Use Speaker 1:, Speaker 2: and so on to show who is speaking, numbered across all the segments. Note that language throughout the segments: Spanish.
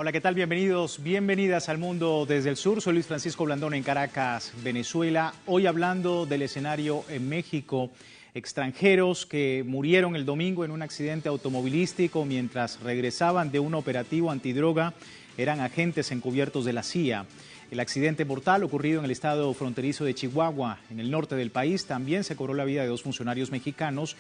Speaker 1: Hola, ¿qué tal? Bienvenidos, bienvenidas al Mundo desde el Sur. Soy Luis Francisco Blandón en Caracas, Venezuela. Hoy hablando del escenario en México. Extranjeros que murieron el domingo en un accidente automovilístico mientras regresaban de un operativo antidroga eran agentes encubiertos de la CIA. El accidente mortal ocurrido en el estado fronterizo de Chihuahua, en el norte del país, también se cobró la vida de 2 funcionarios mexicanos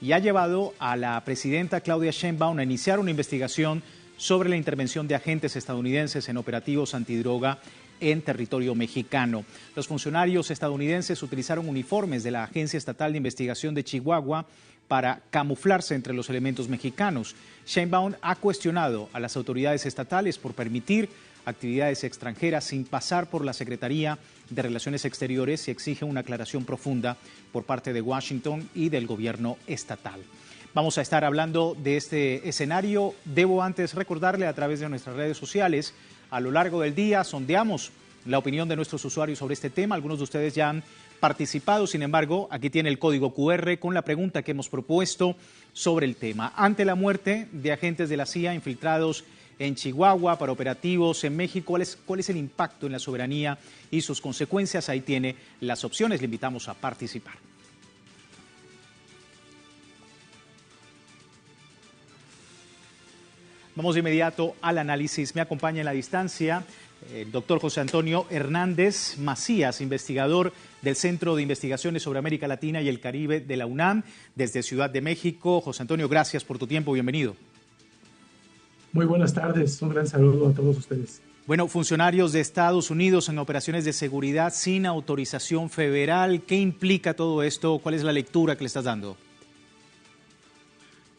Speaker 1: y ha llevado a la presidenta Claudia Sheinbaum a iniciar una investigación sobre la intervención de agentes estadounidenses en operativos antidroga en territorio mexicano. Los funcionarios estadounidenses utilizaron uniformes de la Agencia Estatal de Investigación de Chihuahua para camuflarse entre los elementos mexicanos. Sheinbaum ha cuestionado a las autoridades estatales por permitir actividades extranjeras sin pasar por la Secretaría de Relaciones Exteriores y exige una aclaración profunda por parte de Washington y del gobierno estatal. Vamos a estar hablando de este escenario. Debo antes recordarle a través de nuestras redes sociales, a lo largo del día sondeamos la opinión de nuestros usuarios sobre este tema. Algunos de ustedes ya han participado, sin embargo, aquí tiene el código QR con la pregunta que hemos propuesto sobre el tema. Ante la muerte de agentes de la CIA infiltrados en Chihuahua para operativos en México, ¿cuál es el impacto en la soberanía y sus consecuencias? Ahí tiene las opciones, le invitamos a participar. Vamos de inmediato al análisis. Me acompaña en la distancia el doctor José Antonio Hernández Macías, investigador del Centro de Investigaciones sobre América Latina y el Caribe de la UNAM, desde Ciudad de México. José Antonio, gracias por tu tiempo, bienvenido.
Speaker 2: Muy buenas tardes, un gran saludo a todos ustedes.
Speaker 1: Bueno, funcionarios de Estados Unidos en operaciones de seguridad sin autorización federal, ¿qué implica todo esto? ¿Cuál es la lectura que le estás dando?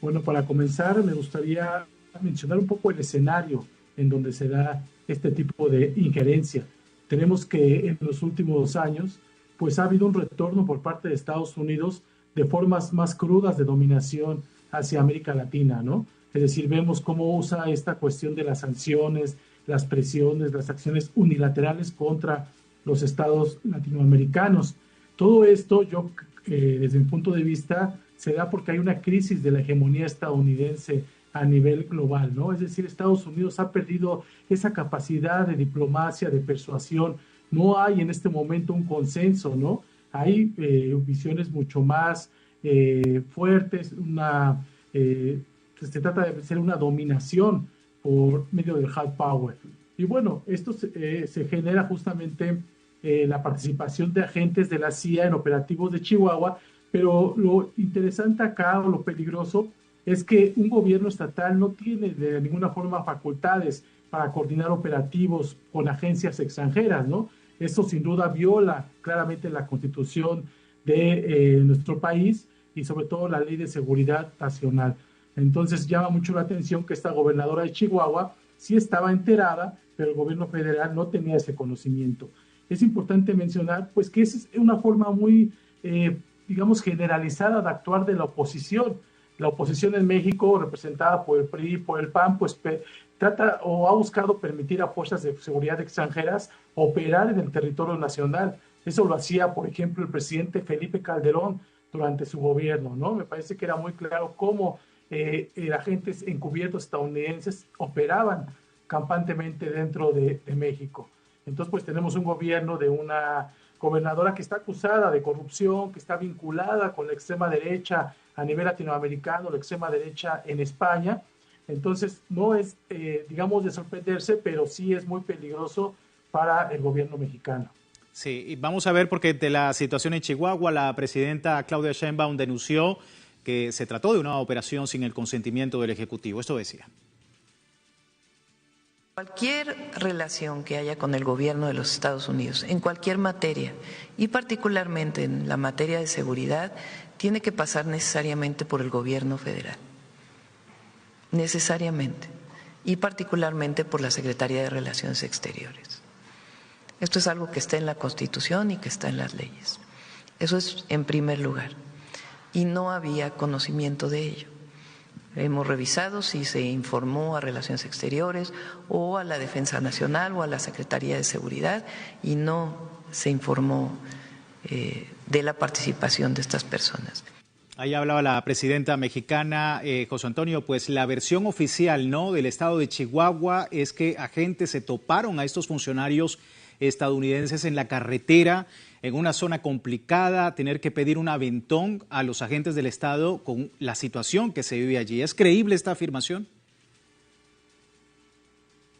Speaker 2: Bueno, para comenzar me gustaría mencionar un poco el escenario en donde se da este tipo de injerencia. Tenemos que en los últimos años pues ha habido un retorno por parte de Estados Unidos de formas más crudas de dominación hacia América Latina, ¿no? Es decir, vemos cómo usa esta cuestión de las sanciones, las presiones, las acciones unilaterales contra los estados latinoamericanos. Todo esto, desde mi punto de vista, se da porque hay una crisis de la hegemonía estadounidense a nivel global, ¿no? Es decir, Estados Unidos ha perdido esa capacidad de diplomacia, de persuasión. No hay en este momento un consenso, ¿no? Hay visiones mucho más fuertes, se trata de ser una dominación por medio del hard power. Y bueno, esto se genera justamente la participación de agentes de la CIA en operativos de Chihuahua, pero lo interesante acá, o lo peligroso, es que un gobierno estatal no tiene de ninguna forma facultades para coordinar operativos con agencias extranjeras, ¿no? Esto sin duda viola claramente la Constitución de nuestro país y sobre todo la Ley de Seguridad Nacional. Entonces llama mucho la atención que esta gobernadora de Chihuahua sí estaba enterada, pero el gobierno federal no tenía ese conocimiento. Es importante mencionar pues que esa es una forma muy, digamos, generalizada de actuar de la oposición. La oposición en México, representada por el PRI, por el PAN, pues trata o ha buscado permitir a fuerzas de seguridad extranjeras operar en el territorio nacional. Eso lo hacía, por ejemplo, el presidente Felipe Calderón durante su gobierno, ¿no? Me parece que era muy claro cómo agentes encubiertos estadounidenses operaban campantemente dentro de México. Entonces, pues tenemos un gobierno de una gobernadora que está acusada de corrupción, que está vinculada con la extrema derecha a nivel latinoamericano, la extrema derecha en España. Entonces, no es, digamos, de sorprenderse, pero sí es muy peligroso para el gobierno mexicano.
Speaker 1: Sí, y vamos a ver, porque de la situación en Chihuahua, la presidenta Claudia Sheinbaum denunció que se trató de una operación sin el consentimiento del Ejecutivo. Esto decía.
Speaker 3: Cualquier relación que haya con el gobierno de los Estados Unidos, en cualquier materia, y particularmente en la materia de seguridad, tiene que pasar necesariamente por el gobierno federal. Necesariamente. Y particularmente por la Secretaría de Relaciones Exteriores. Esto es algo que está en la Constitución y que está en las leyes. Eso es en primer lugar. Y no había conocimiento de ello. Hemos revisado si se informó a Relaciones Exteriores o a la Defensa Nacional o a la Secretaría de Seguridad y no se informó de la participación de estas personas.
Speaker 1: Ahí hablaba la presidenta mexicana, José Antonio, pues la versión oficial, ¿no?, del estado de Chihuahua es que agentes se toparon a estos funcionarios estadounidenses en la carretera, en una zona complicada, tener que pedir un aventón a los agentes del estado con la situación que se vive allí. ¿Es creíble esta afirmación?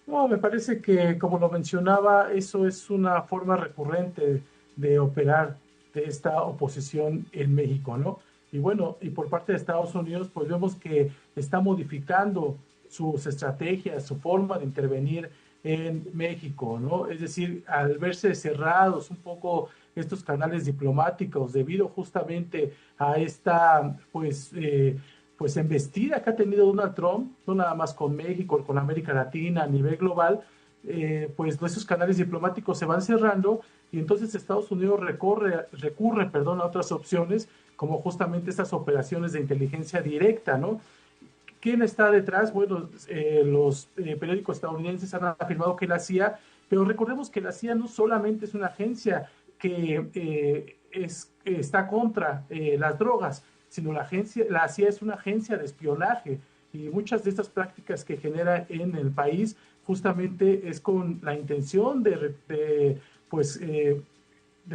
Speaker 2: No, me parece que, como lo mencionaba, eso es una forma recurrente de operar de esta oposición en México, ¿no? Y bueno, y por parte de Estados Unidos, pues vemos que está modificando sus estrategias, su forma de intervenir en México, ¿no? Es decir, al verse cerrados un poco estos canales diplomáticos debido justamente a esta, pues embestida que ha tenido Donald Trump, no nada más con México, con América Latina, a nivel global, pues esos canales diplomáticos se van cerrando y entonces Estados Unidos recurre, a otras opciones, como justamente estas operaciones de inteligencia directa, ¿no? ¿Quién está detrás? Bueno, los periódicos estadounidenses han afirmado que la CIA, pero recordemos que la CIA no solamente es una agencia que está contra las drogas, sino la CIA es una agencia de espionaje y muchas de estas prácticas que genera en el país justamente es con la intención de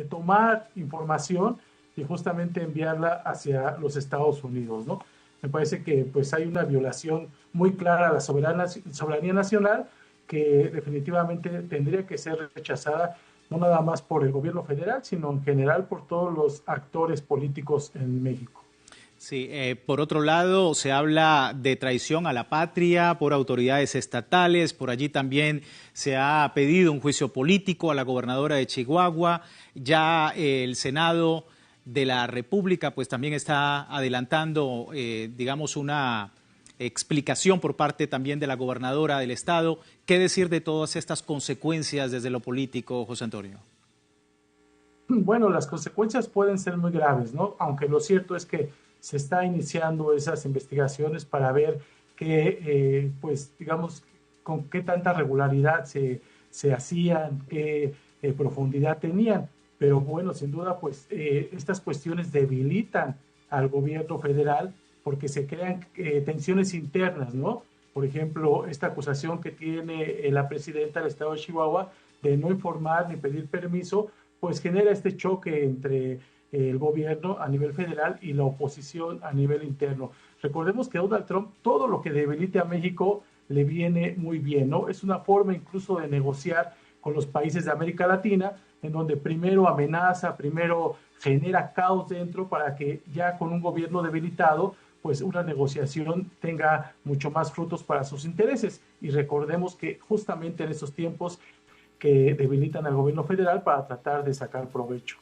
Speaker 2: tomar información y justamente enviarla hacia los Estados Unidos, ¿no? Me parece que pues hay una violación muy clara a la soberanía nacional que definitivamente tendría que ser rechazada no nada más por el gobierno federal, sino en general por todos los actores políticos en México.
Speaker 1: Sí, por otro lado, se habla de traición a la patria por autoridades estatales. Por allí también se ha pedido un juicio político a la gobernadora de Chihuahua. Ya el Senado de la República pues también está adelantando, digamos, una explicación por parte también de la gobernadora del estado. ¿Qué decir de todas estas consecuencias desde lo político, José Antonio?
Speaker 2: Bueno, las consecuencias pueden ser muy graves, ¿no? Aunque lo cierto es que se está iniciando esas investigaciones para ver qué, pues, digamos, con qué tanta regularidad se hacían, qué profundidad tenían. Pero bueno, sin duda, pues, estas cuestiones debilitan al gobierno federal porque se crean tensiones internas, ¿no? Por ejemplo, esta acusación que tiene la presidenta del estado de Chihuahua de no informar ni pedir permiso, pues genera este choque entre el gobierno a nivel federal y la oposición a nivel interno. Recordemos que Donald Trump, todo lo que debilite a México le viene muy bien, ¿no? Es una forma incluso de negociar con los países de América Latina, en donde primero amenaza, primero genera caos dentro para que ya con un gobierno debilitado, pues una negociación tenga mucho más frutos para sus intereses. Y recordemos que justamente en estos tiempos que debilitan al gobierno federal para tratar de sacar provecho.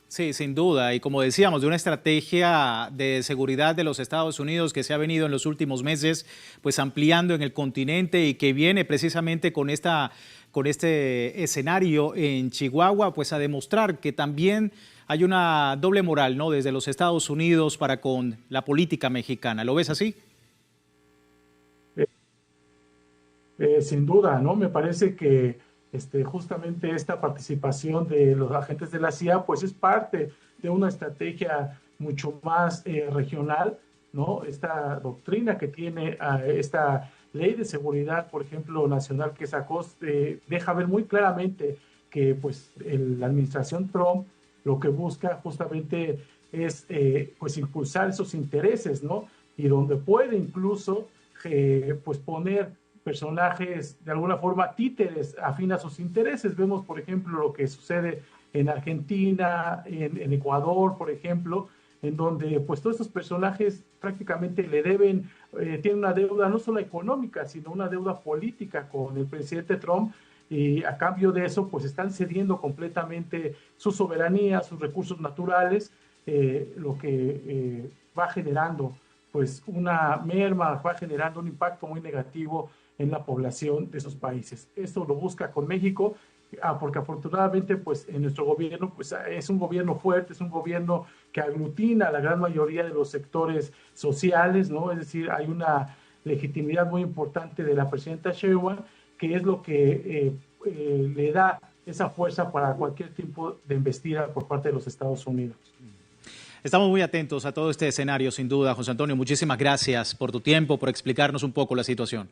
Speaker 1: Sí, sin duda. Y como decíamos, de una estrategia de seguridad de los Estados Unidos que se ha venido en los últimos meses, pues ampliando en el continente y que viene precisamente con este escenario en Chihuahua, pues a demostrar que también hay una doble moral, ¿no?, desde los Estados Unidos para con la política mexicana. ¿Lo ves así?
Speaker 2: Sin duda, ¿no? Me parece que justamente esta participación de los agentes de la CIA, pues es parte de una estrategia mucho más regional, ¿no? Esta doctrina que tiene esta ley de seguridad, por ejemplo, nacional que sacó, deja ver muy claramente que pues la administración Trump lo que busca justamente es pues impulsar esos intereses, ¿no? Y donde puede incluso pues poner personajes de alguna forma títeres afín a sus intereses. Vemos, por ejemplo, lo que sucede en Argentina, en Ecuador, por ejemplo, en donde pues todos estos personajes prácticamente le deben, tienen una deuda no solo económica, sino una deuda política con el presidente Trump, y a cambio de eso pues están cediendo completamente su soberanía, sus recursos naturales, lo que va generando pues una merma, va generando un impacto muy negativo en la población de esos países. Esto lo busca con México, porque afortunadamente pues en nuestro gobierno pues es un gobierno fuerte, es un gobierno que aglutina a la gran mayoría de los sectores sociales, ¿no? Es decir, hay una legitimidad muy importante de la presidenta Sheinbaum, que es lo que le da esa fuerza para cualquier tipo de embestida por parte de los Estados Unidos.
Speaker 1: Estamos muy atentos a todo este escenario, sin duda. José Antonio, muchísimas gracias por tu tiempo, por explicarnos un poco la situación.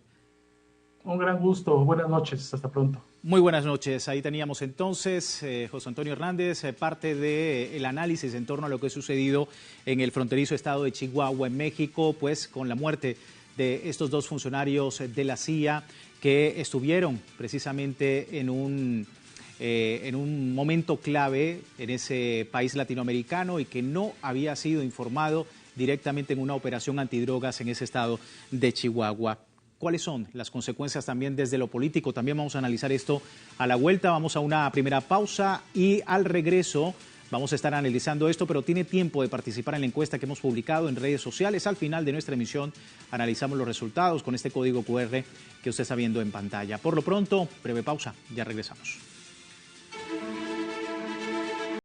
Speaker 2: Un gran gusto. Buenas noches. Hasta pronto.
Speaker 1: Muy buenas noches. Ahí teníamos entonces José Antonio Hernández, parte del análisis en torno a lo que ha sucedido en el fronterizo estado de Chihuahua, en México, pues con la muerte de estos dos funcionarios de la CIA que estuvieron precisamente en un momento clave en ese país latinoamericano y que no había sido informado directamente en una operación antidrogas en ese estado de Chihuahua. ¿Cuáles son las consecuencias también desde lo político? También vamos a analizar esto a la vuelta. Vamos a una primera pausa y al regreso vamos a estar analizando esto, pero tiene tiempo de participar en la encuesta que hemos publicado en redes sociales. Al final de nuestra emisión analizamos los resultados con este código QR que usted está viendo en pantalla. Por lo pronto, breve pausa, ya regresamos.